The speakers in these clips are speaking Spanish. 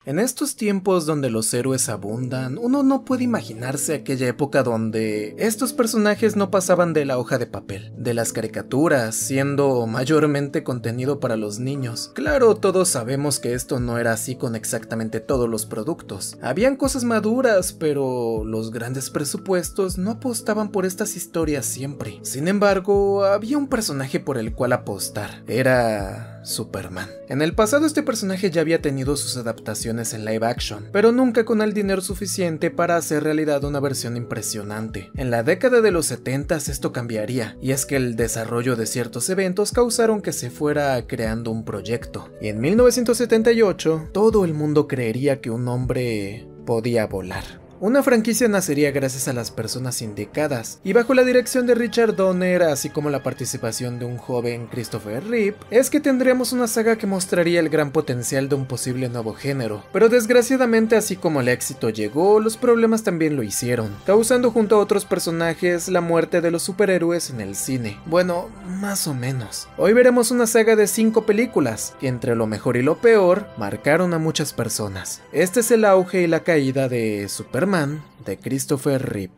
En estos tiempos donde los héroes abundan, uno no puede imaginarse aquella época donde estos personajes no pasaban de la hoja de papel, de las caricaturas, siendo mayormente contenido para los niños. Claro, todos sabemos que esto no era así con exactamente todos los productos. Habían cosas maduras, pero los grandes presupuestos no apostaban por estas historias siempre. Sin embargo, había un personaje por el cual apostar. Era Superman. En el pasado este personaje ya había tenido sus adaptaciones en live action, pero nunca con el dinero suficiente para hacer realidad una versión impresionante. En la década de los 70s esto cambiaría, y es que el desarrollo de ciertos eventos causaron que se fuera creando un proyecto. Y en 1978, todo el mundo creería que un hombre podía volar. Una franquicia nacería gracias a las personas indicadas, y bajo la dirección de Richard Donner, así como la participación de un joven Christopher Reeve, es que tendríamos una saga que mostraría el gran potencial de un posible nuevo género. Pero desgraciadamente, así como el éxito llegó, los problemas también lo hicieron, causando junto a otros personajes la muerte de los superhéroes en el cine. Bueno, más o menos. Hoy veremos una saga de 5 películas, que entre lo mejor y lo peor, marcaron a muchas personas. Este es el auge y la caída de Superman, de Christopher Reeve.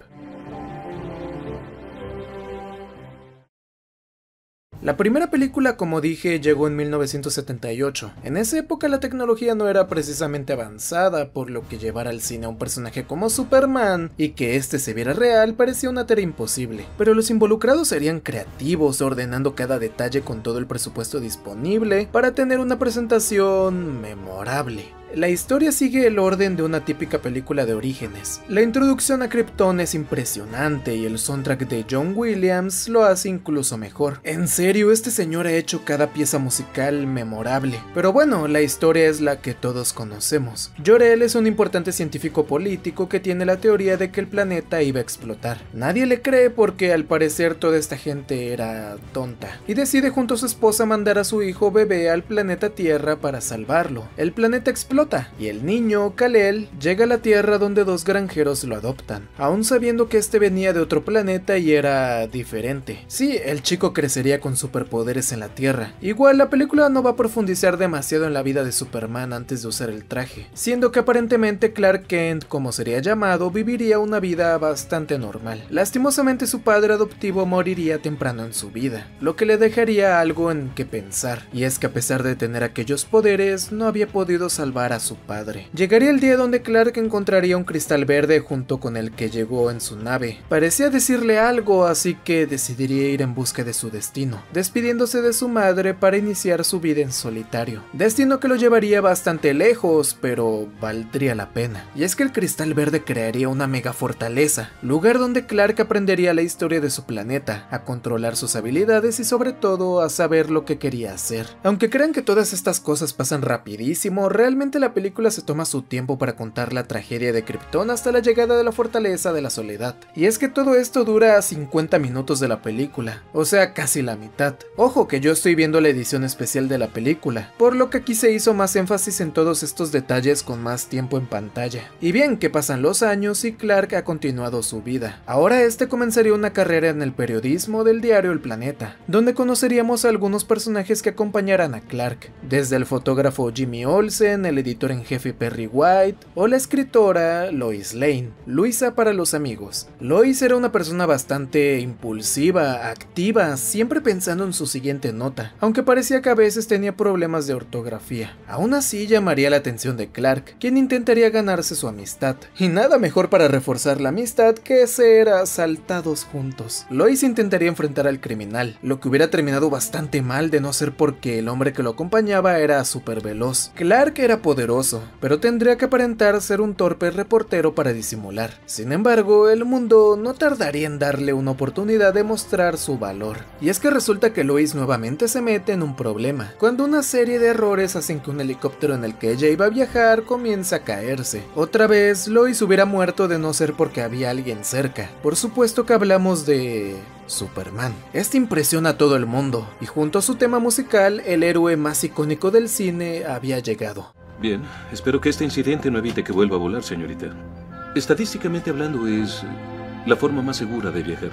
La primera película, como dije, llegó en 1978. En esa época la tecnología no era precisamente avanzada, por lo que llevar al cine a un personaje como Superman y que este se viera real parecía una tarea imposible. Pero los involucrados serían creativos, ordenando cada detalle con todo el presupuesto disponible para tener una presentación memorable. La historia sigue el orden de una típica película de orígenes. La introducción a Krypton es impresionante y el soundtrack de John Williams lo hace incluso mejor. En serio, este señor ha hecho cada pieza musical memorable. Pero bueno, la historia es la que todos conocemos. Jor-El es un importante científico político que tiene la teoría de que el planeta iba a explotar. Nadie le cree porque al parecer toda esta gente era tonta, y decide junto a su esposa mandar a su hijo bebé al planeta Tierra para salvarlo. El planeta explota y el niño, Kal-El, llega a la Tierra donde 2 granjeros lo adoptan, aún sabiendo que este venía de otro planeta y era diferente. Sí, el chico crecería con superpoderes en la Tierra. Igual la película no va a profundizar demasiado en la vida de Superman antes de usar el traje, siendo que aparentemente Clark Kent, como sería llamado, viviría una vida bastante normal. Lastimosamente su padre adoptivo moriría temprano en su vida, lo que le dejaría algo en que pensar, y es que a pesar de tener aquellos poderes, no había podido salvar a su padre. Llegaría el día donde Clark encontraría un cristal verde junto con el que llegó en su nave. Parecía decirle algo, así que decidiría ir en busca de su destino, despidiéndose de su madre para iniciar su vida en solitario. Destino que lo llevaría bastante lejos, pero valdría la pena. Y es que el cristal verde crearía una mega fortaleza, lugar donde Clark aprendería la historia de su planeta, a controlar sus habilidades y sobre todo a saber lo que quería hacer. Aunque crean que todas estas cosas pasan rapidísimo, realmente la película se toma su tiempo para contar la tragedia de Krypton hasta la llegada de la fortaleza de la soledad. Y es que todo esto dura 50 minutos de la película, o sea, casi la mitad. Ojo que yo estoy viendo la edición especial de la película, por lo que aquí se hizo más énfasis en todos estos detalles con más tiempo en pantalla. Y bien, que pasan los años y Clark ha continuado su vida. Ahora este comenzaría una carrera en el periodismo del diario El Planeta, donde conoceríamos a algunos personajes que acompañarán a Clark, desde el fotógrafo Jimmy Olsen, el editor en jefe Perry White o la escritora Lois Lane, Luisa para los amigos. Lois era una persona bastante impulsiva, activa, siempre pensando en su siguiente nota, aunque parecía que a veces tenía problemas de ortografía. Aún así llamaría la atención de Clark, quien intentaría ganarse su amistad, y nada mejor para reforzar la amistad que ser asaltados juntos. Lois intentaría enfrentar al criminal, lo que hubiera terminado bastante mal de no ser porque el hombre que lo acompañaba era súper veloz. Clark era poderoso, pero tendría que aparentar ser un torpe reportero para disimular. Sin embargo, el mundo no tardaría en darle una oportunidad de mostrar su valor. Y es que resulta que Lois nuevamente se mete en un problema, cuando una serie de errores hacen que un helicóptero en el que ella iba a viajar comienza a caerse. Otra vez, Lois hubiera muerto de no ser porque había alguien cerca. Por supuesto que hablamos de Superman. Este impresiona a todo el mundo, y junto a su tema musical, el héroe más icónico del cine había llegado. Bien, espero que este incidente no evite que vuelva a volar, señorita. Estadísticamente hablando, es la forma más segura de viajar.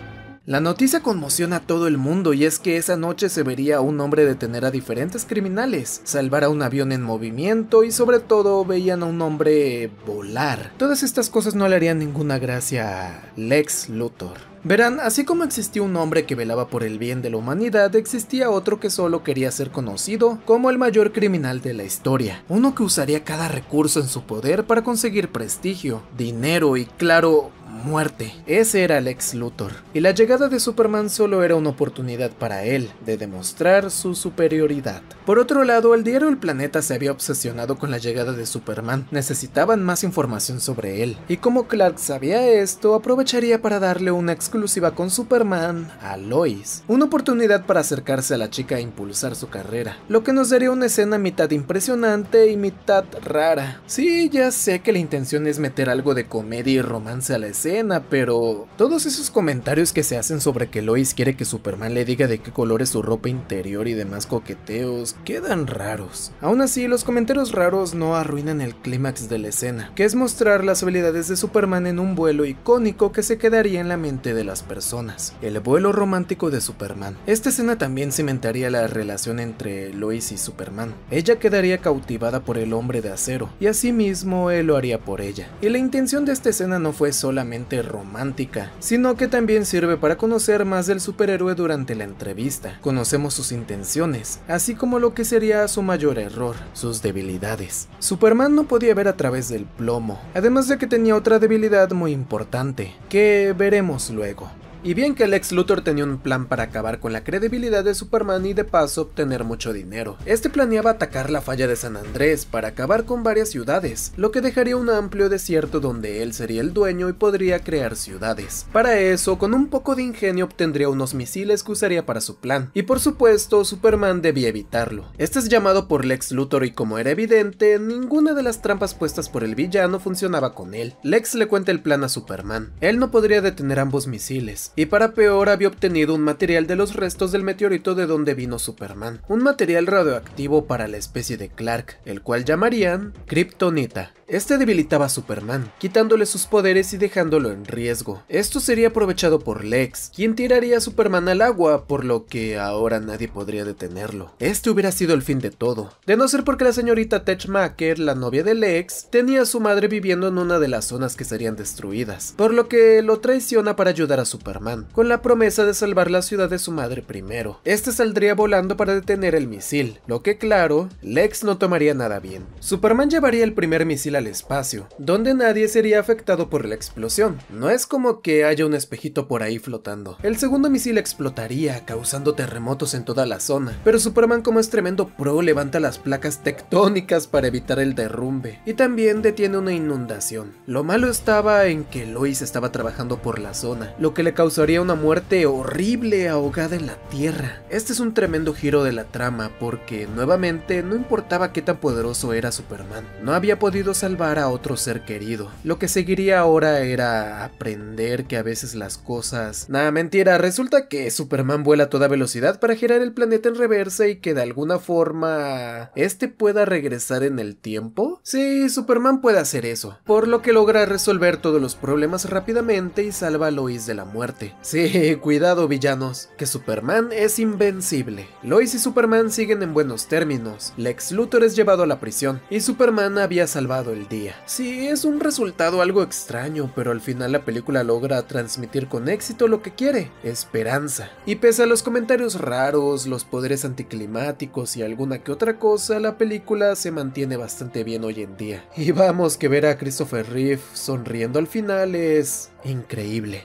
La noticia conmociona a todo el mundo y es que esa noche se vería a un hombre detener a diferentes criminales, salvar a un avión en movimiento y sobre todo veían a un hombre volar. Todas estas cosas no le harían ninguna gracia a Lex Luthor. Verán, así como existía un hombre que velaba por el bien de la humanidad, existía otro que solo quería ser conocido como el mayor criminal de la historia. Uno que usaría cada recurso en su poder para conseguir prestigio, dinero y, claro, muerte. Ese era Lex Luthor. Y la llegada de Superman solo era una oportunidad para él de demostrar su superioridad. Por otro lado, el diario El Planeta se había obsesionado con la llegada de Superman. Necesitaban más información sobre él. Y como Clark sabía esto, aprovecharía para darle una exclusiva con Superman a Lois. Una oportunidad para acercarse a la chica e impulsar su carrera. Lo que nos daría una escena mitad impresionante y mitad rara. Sí, ya sé que la intención es meter algo de comedia y romance a la escena, pero todos esos comentarios que se hacen sobre que Lois quiere que Superman le diga de qué color es su ropa interior y demás coqueteos quedan raros. Aún así, los comentarios raros no arruinan el clímax de la escena, que es mostrar las habilidades de Superman en un vuelo icónico que se quedaría en la mente de las personas, el vuelo romántico de Superman. Esta escena también cimentaría la relación entre Lois y Superman. Ella quedaría cautivada por el hombre de acero y asimismo él lo haría por ella. Y la intención de esta escena no fue solamente romántica, sino que también sirve para conocer más del superhéroe durante la entrevista. Conocemos sus intenciones, así como lo que sería su mayor error, sus debilidades. Superman no podía ver a través del plomo, además de que tenía otra debilidad muy importante, que veremos luego. Y bien que Lex Luthor tenía un plan para acabar con la credibilidad de Superman y de paso obtener mucho dinero. Este planeaba atacar la falla de San Andrés para acabar con varias ciudades, lo que dejaría un amplio desierto donde él sería el dueño y podría crear ciudades. Para eso, con un poco de ingenio obtendría unos misiles que usaría para su plan, y por supuesto Superman debía evitarlo. Este es llamado por Lex Luthor y como era evidente, ninguna de las trampas puestas por el villano funcionaba con él. Lex le cuenta el plan a Superman. Él no podría detener ambos misiles. Y para peor había obtenido un material de los restos del meteorito de donde vino Superman, un material radioactivo para la especie de Clark, el cual llamarían Kryptonita. Este debilitaba a Superman, quitándole sus poderes y dejándolo en riesgo. Esto sería aprovechado por Lex, quien tiraría a Superman al agua, por lo que ahora nadie podría detenerlo. Este hubiera sido el fin de todo, de no ser porque la señorita Teschmacher, la novia de Lex, tenía a su madre viviendo en una de las zonas que serían destruidas, por lo que lo traiciona para ayudar a Superman, con la promesa de salvar la ciudad de su madre primero. Este saldría volando para detener el misil, lo que claro, Lex no tomaría nada bien. Superman llevaría el primer misil al espacio, donde nadie sería afectado por la explosión. No es como que haya un espejito por ahí flotando. El segundo misil explotaría, causando terremotos en toda la zona, pero Superman, como es tremendo pro, levanta las placas tectónicas para evitar el derrumbe, y también detiene una inundación. Lo malo estaba en que Lois estaba trabajando por la zona, lo que le causaría una muerte horrible ahogada en la tierra. Este es un tremendo giro de la trama, porque nuevamente no importaba qué tan poderoso era Superman, no había podido salvar a otro ser querido. Lo que seguiría ahora era aprender que a veces las cosas... Nah, mentira, resulta que Superman vuela a toda velocidad para girar el planeta en reversa y que de alguna forma... este pueda regresar en el tiempo. Sí, Superman puede hacer eso, por lo que logra resolver todos los problemas rápidamente y salva a Lois de la muerte. Sí, cuidado villanos, que Superman es invencible. Lois y Superman siguen en buenos términos. Lex Luthor es llevado a la prisión y Superman había salvado el día. Sí, es un resultado algo extraño, pero al final la película logra transmitir con éxito lo que quiere: esperanza. Y pese a los comentarios raros, los poderes anticlimáticos y alguna que otra cosa, la película se mantiene bastante bien hoy en día. Y vamos, que ver a Christopher Reeve sonriendo al final es increíble.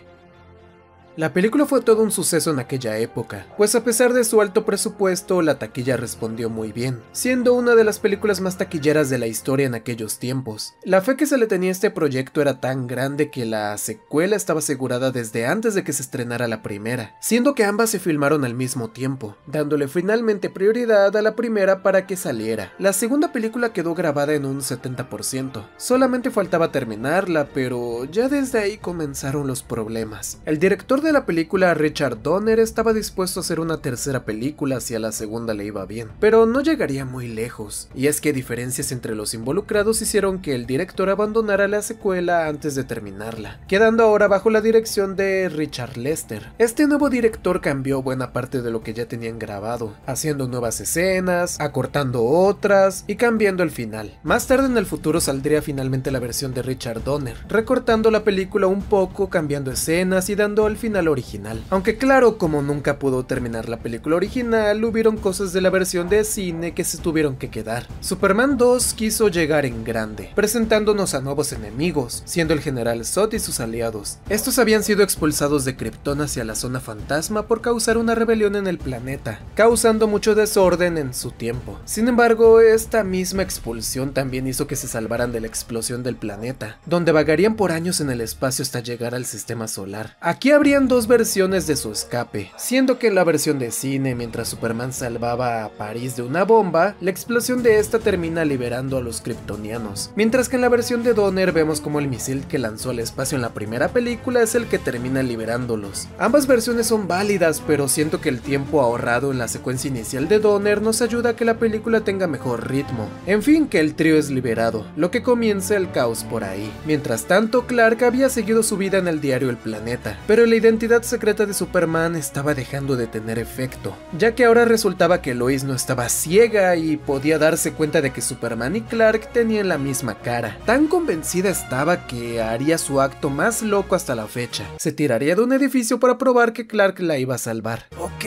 La película fue todo un suceso en aquella época, pues a pesar de su alto presupuesto, la taquilla respondió muy bien, siendo una de las películas más taquilleras de la historia en aquellos tiempos. La fe que se le tenía a este proyecto era tan grande que la secuela estaba asegurada desde antes de que se estrenara la primera, siendo que ambas se filmaron al mismo tiempo, dándole finalmente prioridad a la primera para que saliera. La segunda película quedó grabada en un 70%, solamente faltaba terminarla, pero ya desde ahí comenzaron los problemas. El director de la película, Richard Donner, estaba dispuesto a hacer una tercera película si a la segunda le iba bien, pero no llegaría muy lejos, y es que diferencias entre los involucrados hicieron que el director abandonara la secuela antes de terminarla, quedando ahora bajo la dirección de Richard Lester. Este nuevo director cambió buena parte de lo que ya tenían grabado, haciendo nuevas escenas, acortando otras y cambiando el final. Más tarde en el futuro saldría finalmente la versión de Richard Donner, recortando la película un poco, cambiando escenas y dando el final original. Aunque claro, como nunca pudo terminar la película original, hubieron cosas de la versión de cine que se tuvieron que quedar. Superman 2 quiso llegar en grande, presentándonos a nuevos enemigos, siendo el General Zod y sus aliados. Estos habían sido expulsados de Krypton hacia la zona fantasma por causar una rebelión en el planeta, causando mucho desorden en su tiempo. Sin embargo, esta misma expulsión también hizo que se salvaran de la explosión del planeta, donde vagarían por años en el espacio hasta llegar al sistema solar. Aquí habrían dos versiones de su escape, siendo que en la versión de cine, mientras Superman salvaba a París de una bomba, la explosión de esta termina liberando a los kryptonianos, mientras que en la versión de Donner vemos como el misil que lanzó al espacio en la primera película es el que termina liberándolos. Ambas versiones son válidas, pero siento que el tiempo ahorrado en la secuencia inicial de Donner nos ayuda a que la película tenga mejor ritmo. En fin, que el trío es liberado, lo que comienza el caos por ahí. Mientras tanto, Clark había seguido su vida en el diario El Planeta, pero la identidad secreta de Superman estaba dejando de tener efecto, ya que ahora resultaba que Lois no estaba ciega y podía darse cuenta de que Superman y Clark tenían la misma cara. Tan convencida estaba que haría su acto más loco hasta la fecha. Se tiraría de un edificio para probar que Clark la iba a salvar. Ok,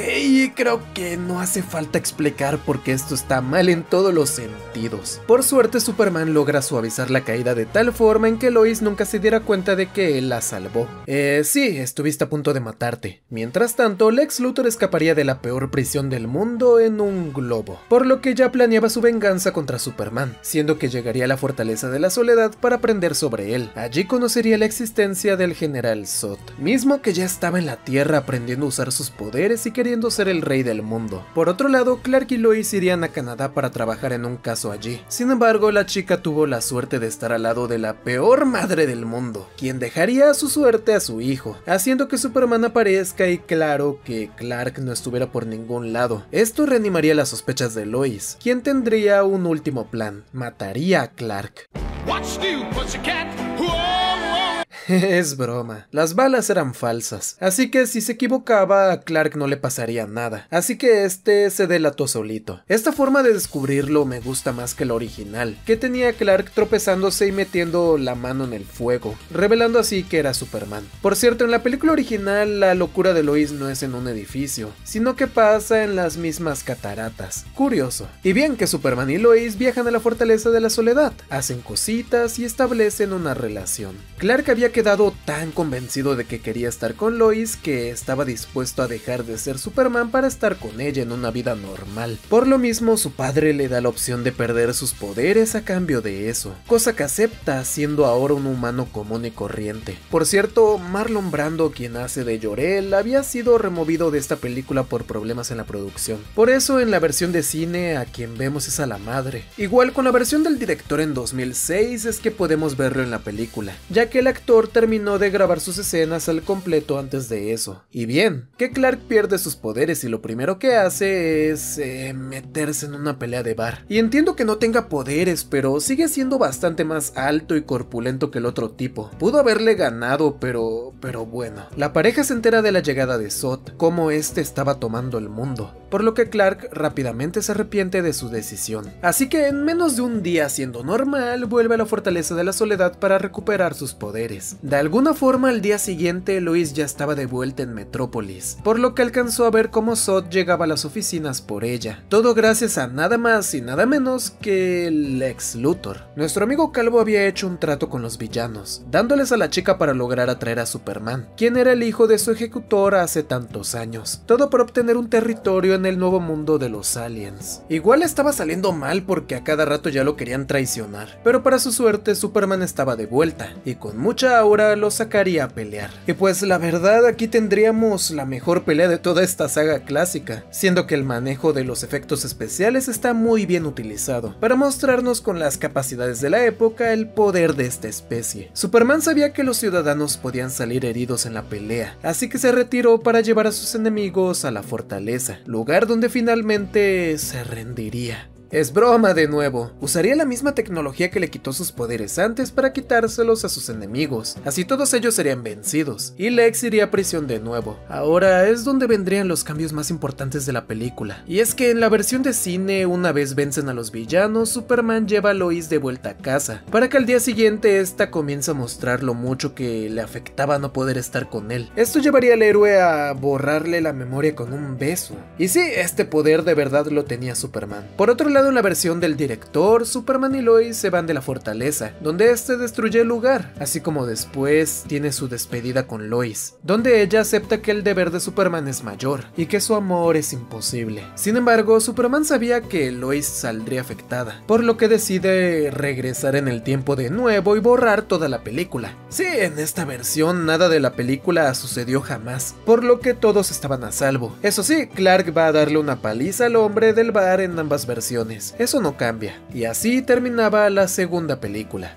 creo que no hace falta explicar por qué esto está mal en todos los sentidos. Por suerte, Superman logra suavizar la caída de tal forma en que Lois nunca se diera cuenta de que él la salvó. Sí, estuviste a punto de matarte. Mientras tanto, Lex Luthor escaparía de la peor prisión del mundo en un globo, por lo que ya planeaba su venganza contra Superman, siendo que llegaría a la Fortaleza de la Soledad para aprender sobre él. Allí conocería la existencia del General Zod, mismo que ya estaba en la Tierra aprendiendo a usar sus poderes y queriendo ser el rey del mundo. Por otro lado, Clark y Lois irían a Canadá para trabajar en un caso allí. Sin embargo, la chica tuvo la suerte de estar al lado de la peor madre del mundo, quien dejaría a su suerte a su hijo, haciendo que Superman aparezca y claro que Clark no estuviera por ningún lado. Esto reanimaría las sospechas de Lois, quien tendría un último plan: mataría a Clark. Es broma, las balas eran falsas, así que si se equivocaba a Clark no le pasaría nada, así que este se delató solito. Esta forma de descubrirlo me gusta más que la original, que tenía a Clark tropezándose y metiendo la mano en el fuego, revelando así que era Superman. Por cierto, en la película original la locura de Lois no es en un edificio, sino que pasa en las mismas cataratas. Curioso. Y bien que Superman y Lois viajan a la Fortaleza de la Soledad, hacen cositas y establecen una relación. Clark había quedado tan convencido de que quería estar con Lois que estaba dispuesto a dejar de ser Superman para estar con ella en una vida normal. Por lo mismo, su padre le da la opción de perder sus poderes a cambio de eso, cosa que acepta siendo ahora un humano común y corriente. Por cierto, Marlon Brando, quien hace de Jor-El, había sido removido de esta película por problemas en la producción. Por eso en la versión de cine a quien vemos es a la madre. Igual con la versión del director en 2006 es que podemos verlo en la película, ya que el actor terminó de grabar sus escenas al completo antes de eso. Y bien, que Clark pierde sus poderes y lo primero que hace es meterse en una pelea de bar. Y entiendo que no tenga poderes, pero sigue siendo bastante más alto y corpulento que el otro tipo. Pudo haberle ganado, pero bueno. La pareja se entera de la llegada de Zod, cómo este estaba tomando el mundo, por lo que Clark rápidamente se arrepiente de su decisión. Así que en menos de un día siendo normal, vuelve a la Fortaleza de la Soledad para recuperar sus poderes. De alguna forma al día siguiente Lois ya estaba de vuelta en Metrópolis, por lo que alcanzó a ver cómo Zod llegaba a las oficinas por ella. Todo gracias a nada más y nada menos que Lex Luthor. Nuestro amigo Calvo había hecho un trato con los villanos, dándoles a la chica para lograr atraer a Superman, quien era el hijo de su ejecutor hace tantos años. Todo por obtener un territorio en el nuevo mundo de los aliens. Igual estaba saliendo mal porque a cada rato ya lo querían traicionar, pero para su suerte Superman estaba de vuelta y con mucha ahora lo sacaría a pelear. Y pues la verdad, aquí tendríamos la mejor pelea de toda esta saga clásica, siendo que el manejo de los efectos especiales está muy bien utilizado para mostrarnos con las capacidades de la época el poder de esta especie. Superman sabía que los ciudadanos podían salir heridos en la pelea, así que se retiró para llevar a sus enemigos a la fortaleza, lugar donde finalmente se rendiría. Es broma de nuevo, usaría la misma tecnología que le quitó sus poderes antes para quitárselos a sus enemigos, así todos ellos serían vencidos, y Lex iría a prisión de nuevo. Ahora es donde vendrían los cambios más importantes de la película, y es que en la versión de cine, una vez vencen a los villanos, Superman lleva a Lois de vuelta a casa, para que al día siguiente esta comience a mostrar lo mucho que le afectaba no poder estar con él. Esto llevaría al héroe a borrarle la memoria con un beso, y sí, este poder de verdad lo tenía Superman. Por otro lado, en la versión del director, Superman y Lois se van de la fortaleza, donde este destruye el lugar, así como después tiene su despedida con Lois, donde ella acepta que el deber de Superman es mayor, y que su amor es imposible. Sin embargo, Superman sabía que Lois saldría afectada, por lo que decide regresar en el tiempo de nuevo y borrar toda la película. Sí, en esta versión nada de la película sucedió jamás, por lo que todos estaban a salvo. Eso sí, Clark va a darle una paliza al hombre del bar en ambas versiones. Eso no cambia, y así terminaba la segunda película.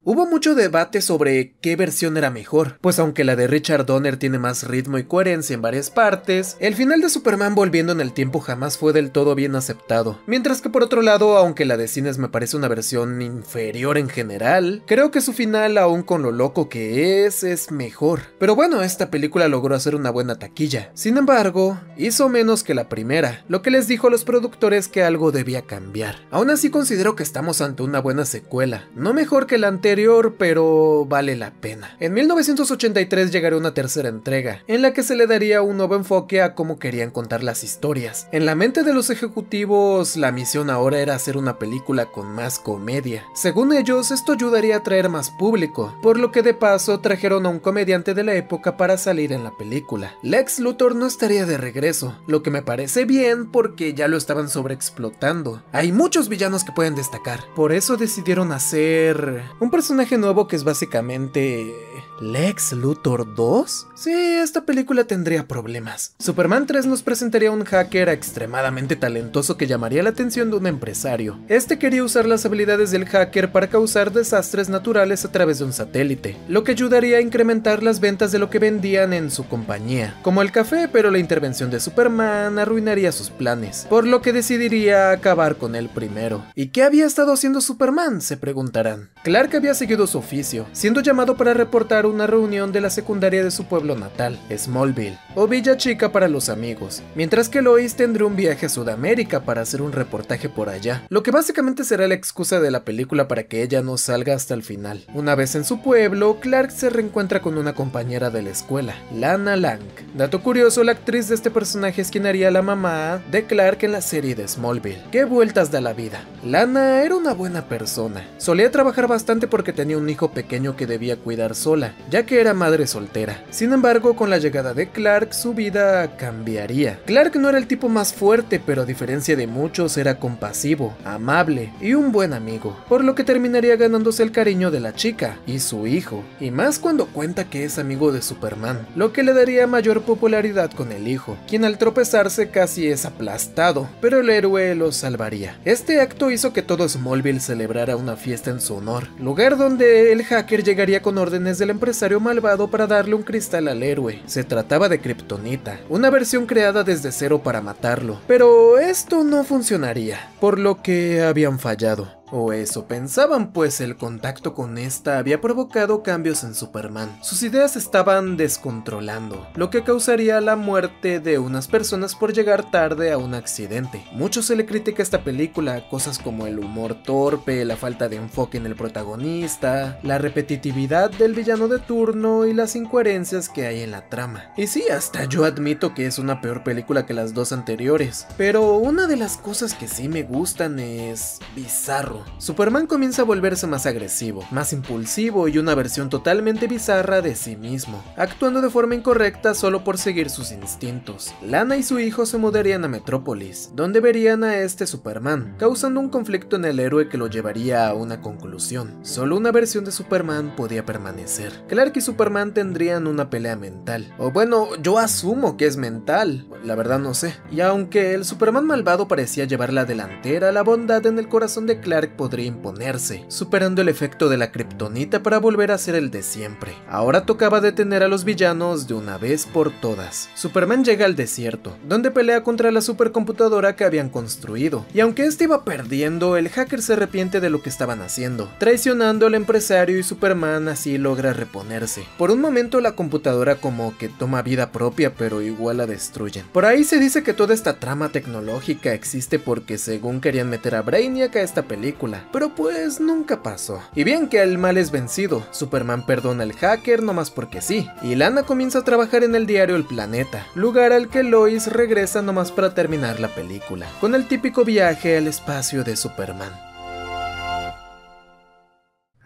Hubo mucho debate sobre qué versión era mejor, pues aunque la de Richard Donner tiene más ritmo y coherencia en varias partes, el final de Superman volviendo en el tiempo jamás fue del todo bien aceptado, mientras que por otro lado, aunque la de cines me parece una versión inferior en general, creo que su final, aún con lo loco que es mejor. Pero bueno, esta película logró hacer una buena taquilla, sin embargo, hizo menos que la primera, lo que les dijo a los productores que algo debía cambiar. Aún así considero que estamos ante una buena secuela, no mejor que la anterior, pero vale la pena. En 1983 llegaría una tercera entrega, en la que se le daría un nuevo enfoque a cómo querían contar las historias. En la mente de los ejecutivos, la misión ahora era hacer una película con más comedia. Según ellos, esto ayudaría a atraer más público, por lo que de paso trajeron a un comediante de la época para salir en la película. Lex Luthor no estaría de regreso, lo que me parece bien porque ya lo estaban sobreexplotando. Hay muchos villanos que pueden destacar, por eso decidieron hacer un personaje nuevo que es básicamente ¿Lex Luthor 2? Sí, esta película tendría problemas. Superman 3 nos presentaría a un hacker extremadamente talentoso que llamaría la atención de un empresario. Este quería usar las habilidades del hacker para causar desastres naturales a través de un satélite, lo que ayudaría a incrementar las ventas de lo que vendían en su compañía, como el café, pero la intervención de Superman arruinaría sus planes, por lo que decidiría acabar con él primero. ¿Y qué había estado haciendo Superman?, se preguntarán. Clark había seguido su oficio, siendo llamado para reportar una reunión de la secundaria de su pueblo natal, Smallville, o Villa Chica para los amigos, mientras que Lois tendrá un viaje a Sudamérica para hacer un reportaje por allá, lo que básicamente será la excusa de la película para que ella no salga hasta el final. Una vez en su pueblo, Clark se reencuentra con una compañera de la escuela, Lana Lang. Dato curioso, la actriz de este personaje es quien haría la mamá de Clark en la serie de Smallville. ¡Qué vueltas da la vida! Lana era una buena persona, solía trabajar bastante porque tenía un hijo pequeño que debía cuidar sola, ya que era madre soltera. Sin embargo, con la llegada de Clark, su vida cambiaría. Clark no era el tipo más fuerte, pero a diferencia de muchos, era compasivo, amable y un buen amigo, por lo que terminaría ganándose el cariño de la chica y su hijo, y más cuando cuenta que es amigo de Superman, lo que le daría mayor popularidad con el hijo, quien al tropezarse casi es aplastado, pero el héroe lo salvaría. Este acto hizo que todo Smallville celebrara una fiesta en su honor, lugar donde el hacker llegaría con órdenes del empresario malvado para darle un cristal al héroe. Se trataba de Kryptonita, una versión creada desde cero para matarlo, pero esto no funcionaría, por lo que habían fallado. O eso pensaban, pues el contacto con esta había provocado cambios en Superman. Sus ideas estaban descontrolando, lo que causaría la muerte de unas personas por llegar tarde a un accidente. Mucho se le critica a esta película, cosas como el humor torpe, la falta de enfoque en el protagonista, la repetitividad del villano de turno y las incoherencias que hay en la trama. Y sí, hasta yo admito que es una peor película que las dos anteriores, pero una de las cosas que sí me gustan es Bizarro. 4, Superman comienza a volverse más agresivo, más impulsivo y una versión totalmente bizarra de sí mismo, actuando de forma incorrecta solo por seguir sus instintos. Lana y su hijo se mudarían a Metrópolis, donde verían a este Superman, causando un conflicto en el héroe que lo llevaría a una conclusión. Solo una versión de Superman podía permanecer. Clark y Superman tendrían una pelea mental, o bueno, yo asumo que es mental, la verdad no sé. Y aunque el Superman malvado parecía llevar la delantera, la bondad en el corazón de Clark podría imponerse, superando el efecto de la kriptonita para volver a ser el de siempre. Ahora tocaba detener a los villanos de una vez por todas. Superman llega al desierto, donde pelea contra la supercomputadora que habían construido, y aunque este iba perdiendo, el hacker se arrepiente de lo que estaban haciendo, traicionando al empresario, y Superman así logra reponerse. Por un momento la computadora como que toma vida propia, pero igual la destruyen. Por ahí se dice que toda esta trama tecnológica existe porque según querían meter a Brainiac a esta película, pero pues nunca pasó. Y bien que el mal es vencido, Superman perdona al hacker nomás porque sí, y Lana comienza a trabajar en el diario El Planeta, lugar al que Lois regresa nomás para terminar la película, con el típico viaje al espacio de Superman.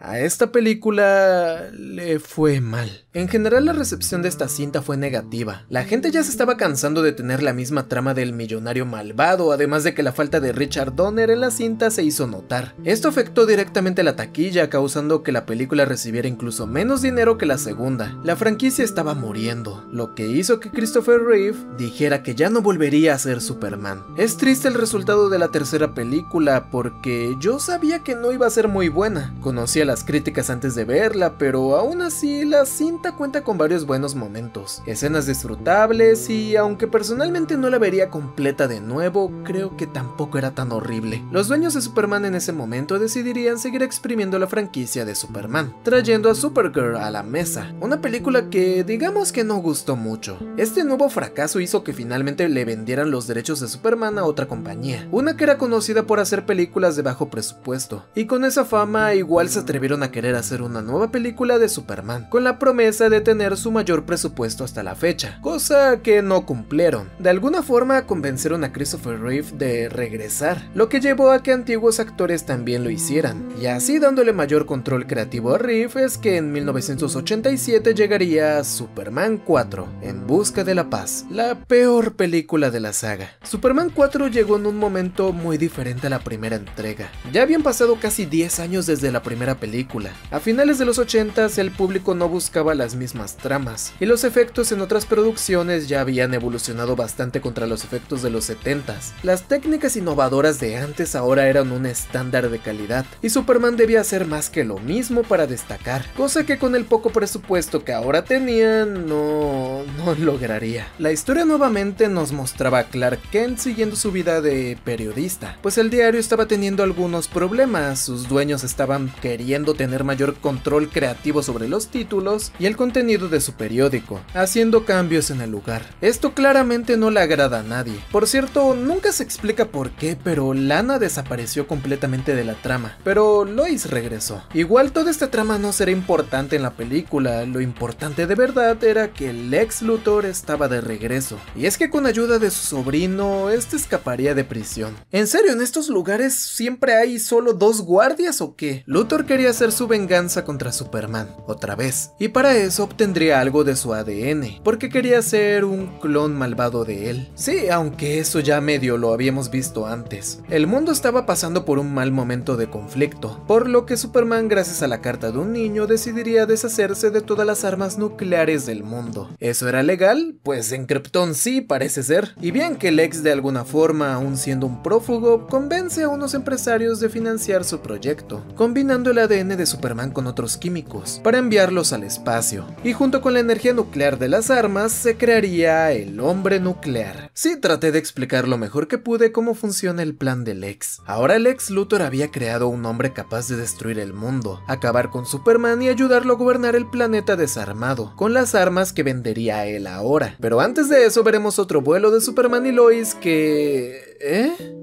A esta película le fue mal. En general la recepción de esta cinta fue negativa. La gente ya se estaba cansando de tener la misma trama del millonario malvado, además de que la falta de Richard Donner en la cinta se hizo notar. Esto afectó directamente la taquilla, causando que la película recibiera incluso menos dinero que la segunda. La franquicia estaba muriendo, lo que hizo que Christopher Reeve dijera que ya no volvería a ser Superman. Es triste el resultado de la tercera película porque yo sabía que no iba a ser muy buena. Conocía las críticas antes de verla, pero aún así la cinta cuenta con varios buenos momentos, escenas disfrutables, y aunque personalmente no la vería completa de nuevo, creo que tampoco era tan horrible. Los dueños de Superman en ese momento decidirían seguir exprimiendo la franquicia de Superman, trayendo a Supergirl a la mesa, una película que digamos que no gustó mucho. Este nuevo fracaso hizo que finalmente le vendieran los derechos de Superman a otra compañía, una que era conocida por hacer películas de bajo presupuesto, y con esa fama igual se atrevieron a querer hacer una nueva película de Superman, con la promesa de tener su mayor presupuesto hasta la fecha, cosa que no cumplieron. De alguna forma convencieron a Christopher Reeve de regresar, lo que llevó a que antiguos actores también lo hicieran, y así dándole mayor control creativo a Reeve es que en 1987 llegaría Superman 4, En Busca de la Paz, la peor película de la saga. Superman 4 llegó en un momento muy diferente a la primera entrega. Ya habían pasado casi 10 años desde la primera película. A finales de los 80s el público no buscaba las mismas tramas, y los efectos en otras producciones ya habían evolucionado bastante contra los efectos de los 70s. Las técnicas innovadoras de antes ahora eran un estándar de calidad, y Superman debía hacer más que lo mismo para destacar, cosa que con el poco presupuesto que ahora tenían no lograría. La historia nuevamente nos mostraba a Clark Kent siguiendo su vida de periodista, pues el diario estaba teniendo algunos problemas, sus dueños estaban queriendo tener mayor control creativo sobre los títulos y el contenido de su periódico, haciendo cambios en el lugar. Esto claramente no le agrada a nadie. Por cierto, nunca se explica por qué, pero Lana desapareció completamente de la trama, pero Lois regresó. Igual toda esta trama no será importante en la película, lo importante de verdad era que Lex Luthor estaba de regreso, y es que con ayuda de su sobrino, este escaparía de prisión. ¿En serio, en estos lugares siempre hay solo 2 guardias o qué? Luthor quería hacer su venganza contra Superman, otra vez, y para eso obtendría algo de su ADN, porque quería ser un clon malvado de él. Sí, aunque eso ya medio lo habíamos visto antes. El mundo estaba pasando por un mal momento de conflicto, por lo que Superman, gracias a la carta de un niño, decidiría deshacerse de todas las armas nucleares del mundo. ¿Eso era legal? Pues en Krypton sí, parece ser. Y bien que Lex de alguna forma, aún siendo un prófugo, convence a unos empresarios de financiar su proyecto, combinando el ADN de Superman con otros químicos para enviarlos al espacio, y junto con la energía nuclear de las armas se crearía el hombre nuclear. Sí, traté de explicar lo mejor que pude cómo funciona el plan de Lex. Ahora Lex Luthor había creado un hombre capaz de destruir el mundo, acabar con Superman y ayudarlo a gobernar el planeta desarmado, con las armas que vendería a él ahora. Pero antes de eso veremos otro vuelo de Superman y Lois que...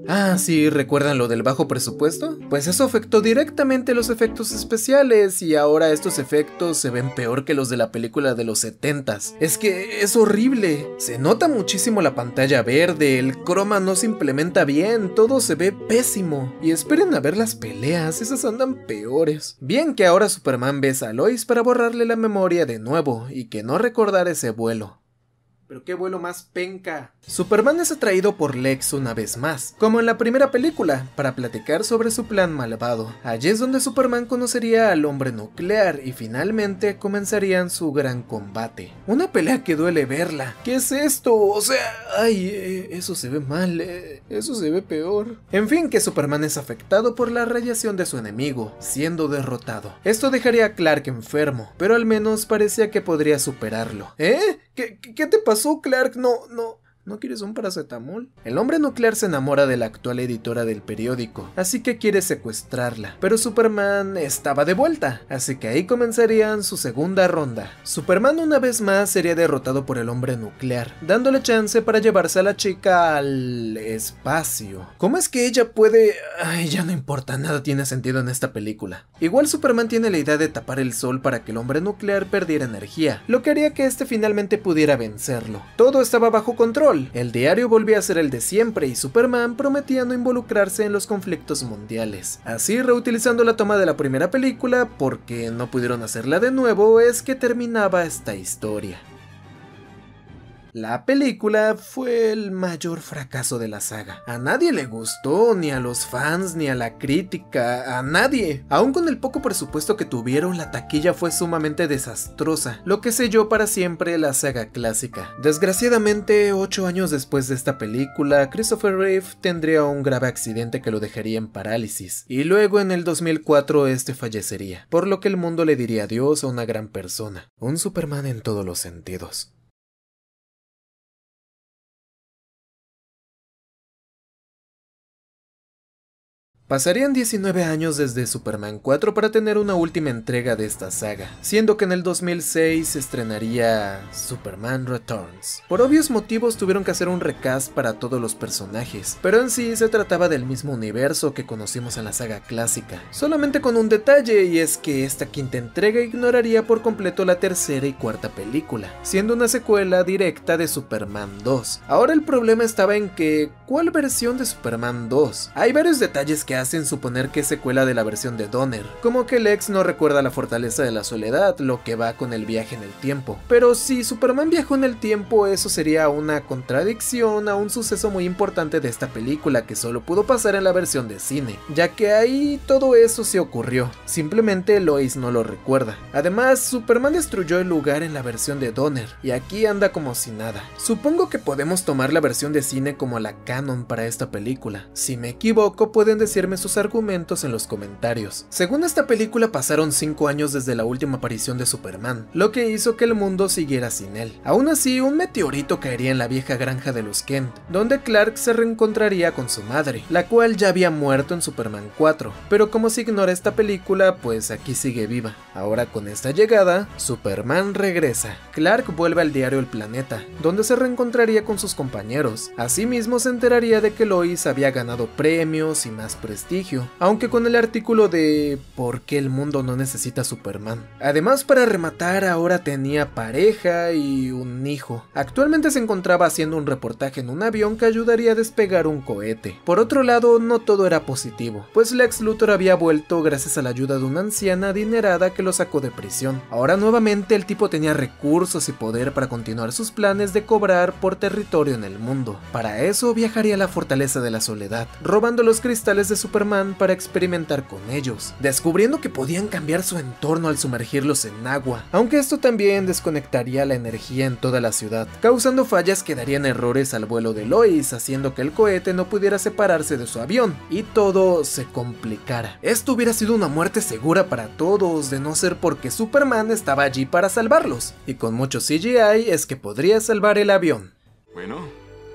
Ah, sí, ¿recuerdan lo del bajo presupuesto? Pues eso afectó directamente los efectos especiales y ahora estos efectos se ven peor que los de la película de los 70s. Es que es horrible. Se nota muchísimo la pantalla verde, el croma no se implementa bien, todo se ve pésimo. Y esperen a ver las peleas, esas andan peores. Bien que ahora Superman besa a Lois para borrarle la memoria de nuevo y que no recordar ese vuelo. Pero qué vuelo más penca. Superman es atraído por Lex una vez más, como en la primera película, para platicar sobre su plan malvado. Allí es donde Superman conocería al hombre nuclear y finalmente comenzarían su gran combate. Una pelea que duele verla. ¿Qué es esto? O sea, ay, eso se ve mal, eso se ve peor. En fin, que Superman es afectado por la radiación de su enemigo, siendo derrotado. Esto dejaría a Clark enfermo, pero al menos parecía que podría superarlo. ¿Qué te pasó, Clark? ¿No quieres un paracetamol? El hombre nuclear se enamora de la actual editora del periódico, así que quiere secuestrarla, pero Superman estaba de vuelta, así que ahí comenzarían su segunda ronda. Superman una vez más sería derrotado por el hombre nuclear, dándole chance para llevarse a la chica al espacio. ¿Cómo es que ella puede...? Ay, ya no importa, nada tiene sentido en esta película. Igual Superman tiene la idea de tapar el sol para que el hombre nuclear perdiera energía, lo que haría que este finalmente pudiera vencerlo. Todo estaba bajo control. El diario volvía a ser el de siempre y Superman prometía no involucrarse en los conflictos mundiales. Así, reutilizando la toma de la primera película, porque no pudieron hacerla de nuevo, es que terminaba esta historia. La película fue el mayor fracaso de la saga. A nadie le gustó, ni a los fans, ni a la crítica, a nadie. Aún con el poco presupuesto que tuvieron, la taquilla fue sumamente desastrosa, lo que selló para siempre la saga clásica. Desgraciadamente, 8 años después de esta película, Christopher Reeve tendría un grave accidente que lo dejaría en parálisis, y luego en el 2004 este fallecería, por lo que el mundo le diría adiós a una gran persona, un Superman en todos los sentidos. Pasarían 19 años desde Superman 4 para tener una última entrega de esta saga, siendo que en el 2006 se estrenaría Superman Returns. Por obvios motivos tuvieron que hacer un recast para todos los personajes, pero en sí se trataba del mismo universo que conocimos en la saga clásica, solamente con un detalle, y es que esta quinta entrega ignoraría por completo la tercera y cuarta película, siendo una secuela directa de Superman 2. Ahora el problema estaba en que, ¿cuál versión de Superman 2? Hay varios detalles que hacen suponer que es secuela de la versión de Donner, como que Lex no recuerda la fortaleza de la soledad, lo que va con el viaje en el tiempo. Pero si Superman viajó en el tiempo, eso sería una contradicción a un suceso muy importante de esta película que solo pudo pasar en la versión de cine, ya que ahí todo eso se ocurrió, simplemente Lois no lo recuerda. Además, Superman destruyó el lugar en la versión de Donner, y aquí anda como si nada. Supongo que podemos tomar la versión de cine como la canon para esta película. Si me equivoco, pueden decirme sus argumentos en los comentarios. Según esta película, pasaron 5 años desde la última aparición de Superman, lo que hizo que el mundo siguiera sin él. Aún así, un meteorito caería en la vieja granja de los Kent, donde Clark se reencontraría con su madre, la cual ya había muerto en Superman 4, pero como se ignora esta película, pues aquí sigue viva. Ahora con esta llegada, Superman regresa. Clark vuelve al diario El Planeta, donde se reencontraría con sus compañeros. Asimismo, se enteraría de que Lois había ganado premios y más prestigio, aunque con el artículo de ¿por qué el mundo no necesita Superman? Además, para rematar, ahora tenía pareja y un hijo. Actualmente se encontraba haciendo un reportaje en un avión que ayudaría a despegar un cohete. Por otro lado, no todo era positivo, pues Lex Luthor había vuelto gracias a la ayuda de una anciana adinerada que lo sacó de prisión. Ahora nuevamente el tipo tenía recursos y poder para continuar sus planes de cobrar por territorio en el mundo. Para eso viajaría a la Fortaleza de la Soledad, robando los cristales de Superman para experimentar con ellos, descubriendo que podían cambiar su entorno al sumergirlos en agua, aunque esto también desconectaría la energía en toda la ciudad, causando fallas que darían errores al vuelo de Lois, haciendo que el cohete no pudiera separarse de su avión, y todo se complicara. Esto hubiera sido una muerte segura para todos, de no ser porque Superman estaba allí para salvarlos, y con mucho CGI es que podría salvar el avión. Bueno,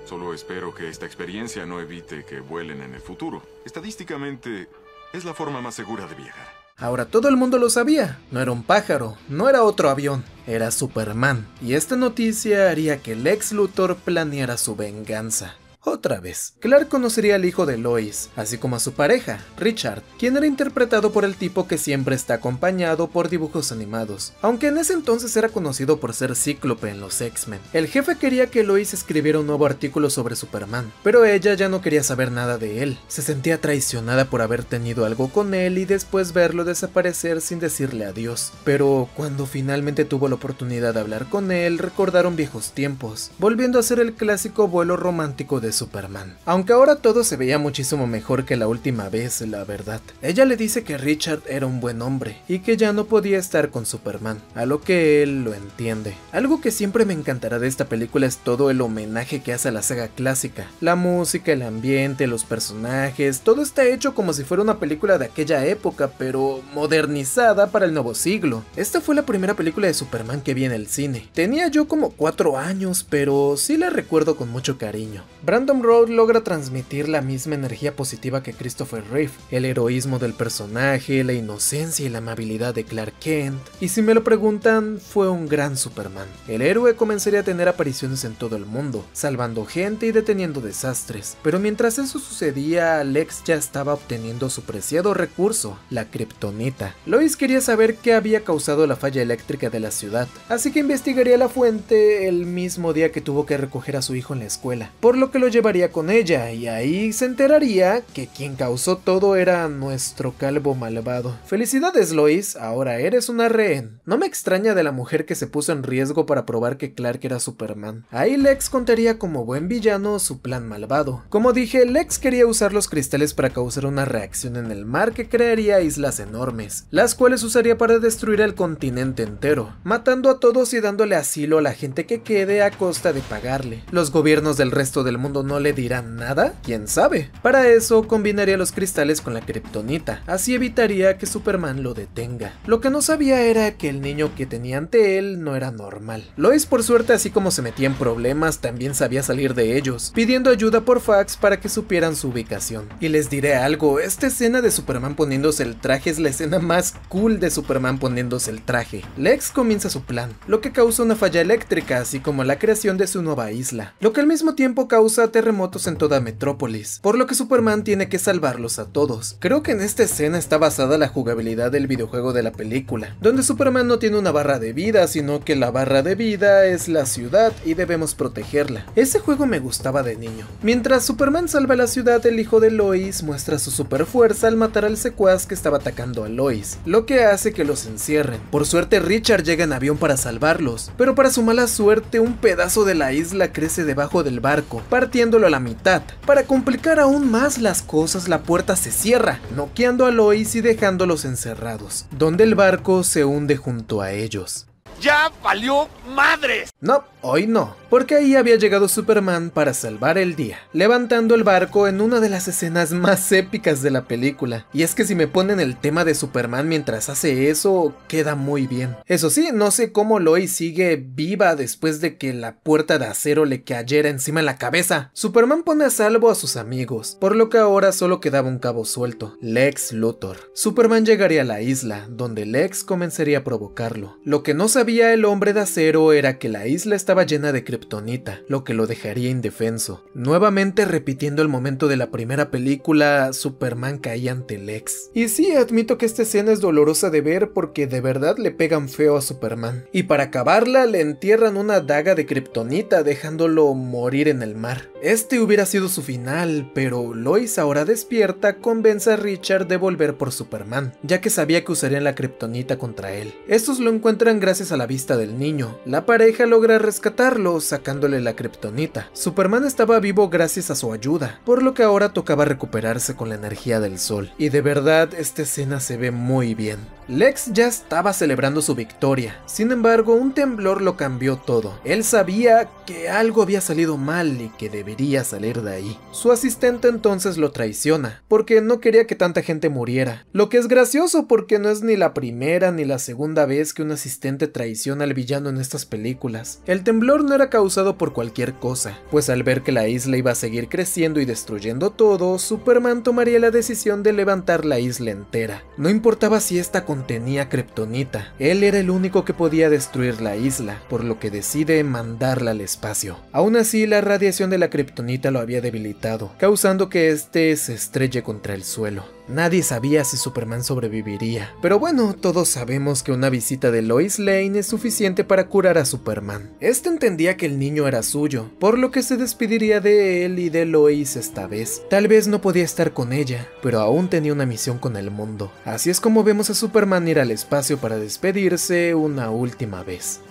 solo espero que esta experiencia no evite que vuelen en el futuro. Estadísticamente, es la forma más segura de viajar. Ahora todo el mundo lo sabía, no era un pájaro, no era otro avión, era Superman, y esta noticia haría que Lex Luthor planeara su venganza. Otra vez, Clark conocería al hijo de Lois, así como a su pareja, Richard, quien era interpretado por el tipo que siempre está acompañado por dibujos animados, aunque en ese entonces era conocido por ser Cíclope en los X-Men. El jefe quería que Lois escribiera un nuevo artículo sobre Superman, pero ella ya no quería saber nada de él. Se sentía traicionada por haber tenido algo con él y después verlo desaparecer sin decirle adiós. Pero cuando finalmente tuvo la oportunidad de hablar con él, recordaron viejos tiempos, volviendo a ser el clásico vuelo romántico de Superman. Aunque ahora todo se veía muchísimo mejor que la última vez, la verdad. Ella le dice que Richard era un buen hombre y que ya no podía estar con Superman, a lo que él lo entiende. Algo que siempre me encantará de esta película es todo el homenaje que hace a la saga clásica. La música, el ambiente, los personajes, todo está hecho como si fuera una película de aquella época, pero modernizada para el nuevo siglo. Esta fue la primera película de Superman que vi en el cine. Tenía yo como 4 años, pero sí la recuerdo con mucho cariño. Brandon Routh logra transmitir la misma energía positiva que Christopher Reeve, el heroísmo del personaje, la inocencia y la amabilidad de Clark Kent, y si me lo preguntan, fue un gran Superman. El héroe comenzaría a tener apariciones en todo el mundo, salvando gente y deteniendo desastres, pero mientras eso sucedía, Lex ya estaba obteniendo su preciado recurso, la kriptonita. Lois quería saber qué había causado la falla eléctrica de la ciudad, así que investigaría la fuente el mismo día que tuvo que recoger a su hijo en la escuela, por lo que lo llevaría con ella, y ahí se enteraría que quien causó todo era nuestro calvo malvado. Felicidades Lois, ahora eres una rehén. No me extraña de la mujer que se puso en riesgo para probar que Clark era Superman. Ahí Lex contaría como buen villano su plan malvado. Como dije, Lex quería usar los cristales para causar una reacción en el mar que crearía islas enormes, las cuales usaría para destruir el continente entero, matando a todos y dándole asilo a la gente que quede a costa de pagarle. ¿Los gobiernos del resto del mundo no le dirán nada? ¿Quién sabe? Para eso combinaría los cristales con la kriptonita, así evitaría que Superman lo detenga. Lo que no sabía era que el niño que tenía ante él no era normal. Lois, por suerte, así como se metía en problemas, también sabía salir de ellos, pidiendo ayuda por fax para que supieran su ubicación. Y les diré algo, esta escena de Superman poniéndose el traje es la escena más cool de Superman poniéndose el traje. Lex comienza su plan, lo que causa una falla eléctrica, así como la creación de su nueva isla, lo que al mismo tiempo causa terremotos en toda Metrópolis, por lo que Superman tiene que salvarlos a todos. Creo que en esta escena está basada la jugabilidad del videojuego de la película, donde Superman no tiene una barra de vida, sino que la barra de vida es la ciudad y debemos protegerla. Ese juego me gustaba de niño. Mientras Superman salva la ciudad, el hijo de Lois muestra su super fuerza al matar al secuaz que estaba atacando a Lois, lo que hace que los encierren. Por suerte Richard llega en avión para salvarlos, pero para su mala suerte un pedazo de la isla crece debajo del barco, partiéndolo a la mitad. Para complicar aún más las cosas, la puerta se cierra, noqueando a Lois y dejándolos encerrados, donde el barco se hunde junto a ellos. ¡Ya valió madres! No, hoy no, porque ahí había llegado Superman para salvar el día, levantando el barco en una de las escenas más épicas de la película. Y es que si me ponen el tema de Superman mientras hace eso, queda muy bien. Eso sí, no sé cómo Lois sigue viva después de que la puerta de acero le cayera encima en la cabeza. Superman pone a salvo a sus amigos, por lo que ahora solo quedaba un cabo suelto, Lex Luthor. Superman llegaría a la isla, donde Lex comenzaría a provocarlo. Lo que no sabía el hombre de acero era que la isla estaba llena de kriptonita, lo que lo dejaría indefenso. Nuevamente repitiendo el momento de la primera película, Superman caía ante Lex. Y sí, admito que esta escena es dolorosa de ver porque de verdad le pegan feo a Superman. Y para acabarla le entierran una daga de kriptonita dejándolo morir en el mar. Este hubiera sido su final, pero Lois, ahora despierta, convence a Richard de volver por Superman, ya que sabía que usarían la kriptonita contra él. Estos lo encuentran gracias a la vista del niño. La pareja logra rescatarlo sacándole la kriptonita. Superman estaba vivo gracias a su ayuda, por lo que ahora tocaba recuperarse con la energía del sol. Y de verdad esta escena se ve muy bien. Lex ya estaba celebrando su victoria, sin embargo un temblor lo cambió todo. Él sabía que algo había salido mal y que debería salir de ahí. Su asistente entonces lo traiciona, porque no quería que tanta gente muriera, lo que es gracioso porque no es ni la primera ni la segunda vez que un asistente traiciona al villano en estas películas. El temblor no era causado por cualquier cosa, pues al ver que la isla iba a seguir creciendo y destruyendo todo, Superman tomaría la decisión de levantar la isla entera. No importaba si esta contenía kriptonita. Él era el único que podía destruir la isla, por lo que decide mandarla al espacio. Aún así, la radiación de la kriptonita lo había debilitado, causando que este se estrelle contra el suelo. Nadie sabía si Superman sobreviviría, pero bueno, todos sabemos que una visita de Lois Lane es suficiente para curar a Superman. Este entendía que el niño era suyo, por lo que se despediría de él y de Lois esta vez. Tal vez no podía estar con ella, pero aún tenía una misión con el mundo. Así es como vemos a Superman ir al espacio para despedirse una última vez.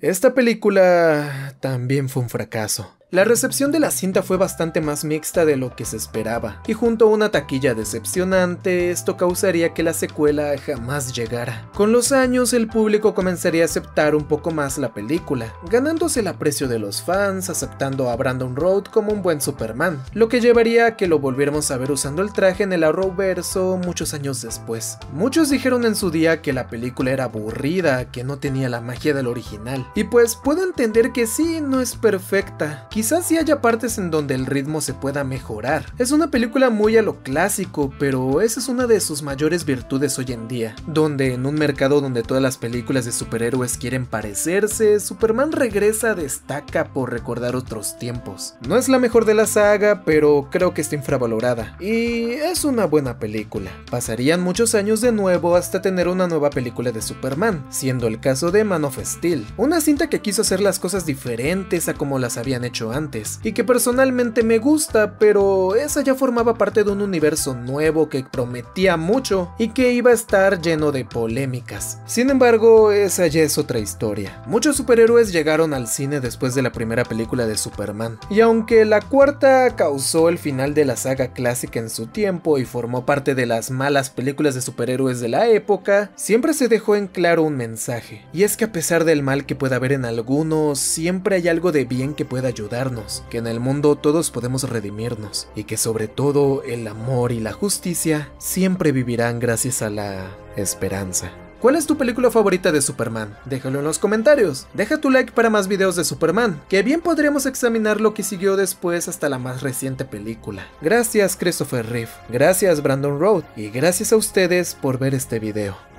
Esta película también fue un fracaso. La recepción de la cinta fue bastante más mixta de lo que se esperaba, y junto a una taquilla decepcionante, esto causaría que la secuela jamás llegara. Con los años, el público comenzaría a aceptar un poco más la película, ganándose el aprecio de los fans, aceptando a Brandon Routh como un buen Superman, lo que llevaría a que lo volviéramos a ver usando el traje en el Arrowverso muchos años después. Muchos dijeron en su día que la película era aburrida, que no tenía la magia del original, y pues puedo entender que sí, no es perfecta. Quizás sí haya partes en donde el ritmo se pueda mejorar. Es una película muy a lo clásico, pero esa es una de sus mayores virtudes hoy en día, donde en un mercado donde todas las películas de superhéroes quieren parecerse, Superman regresa destaca por recordar otros tiempos. No es la mejor de la saga, pero creo que está infravalorada, y es una buena película. Pasarían muchos años de nuevo hasta tener una nueva película de Superman, siendo el caso de Man of Steel, una cinta que quiso hacer las cosas diferentes a como las habían hecho antes, y que personalmente me gusta, pero esa ya formaba parte de un universo nuevo que prometía mucho y que iba a estar lleno de polémicas. Sin embargo, esa ya es otra historia. Muchos superhéroes llegaron al cine después de la primera película de Superman, y aunque la cuarta causó el final de la saga clásica en su tiempo y formó parte de las malas películas de superhéroes de la época, siempre se dejó en claro un mensaje, y es que a pesar del mal que pueda haber en algunos, siempre hay algo de bien que pueda ayudar, que en el mundo todos podemos redimirnos, y que sobre todo el amor y la justicia siempre vivirán gracias a la esperanza. ¿Cuál es tu película favorita de Superman? Déjalo en los comentarios. Deja tu like para más videos de Superman, que bien podremos examinar lo que siguió después hasta la más reciente película. Gracias Christopher Reeve, gracias Brandon Routh, y gracias a ustedes por ver este video.